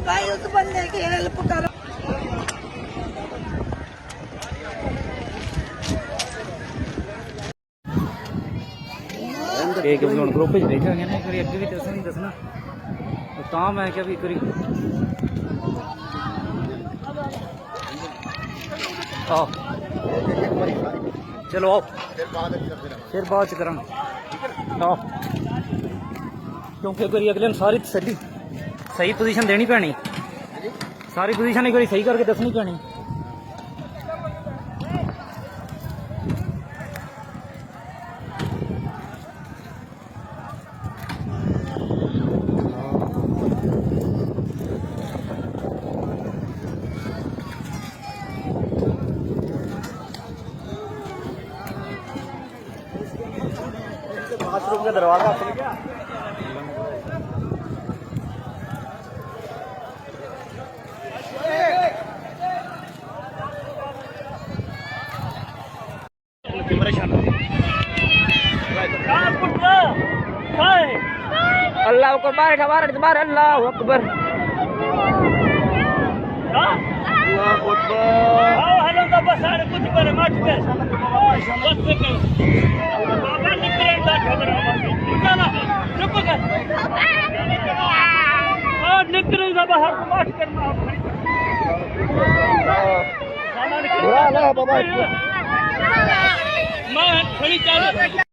भाई उस बंदे की हेल्प करो। एक हम ग्रुप देखा ना एक बार अगे भी दसना तो मैं क्या भी एक बार आओ चलो आओ फिर बाद च करा आओ क्योंकि एक बार अगले सारी तसली सही पोजीशन देनी पैनी सारी पोजीशन एक बार सही करके दसनी पैनी। बाथरूम का दरवाजा खुल गया। अल्लाह अकबर हमारा तुम्हारा अल्लाह अकबर अल्लाह अकबर हेलो का बस आने कुछ पर मत कर बस कर बाबा निकले दा खबर ना चुप कर और निकले दा बाहर मत करना ला बाबा मैं खड़ी चाल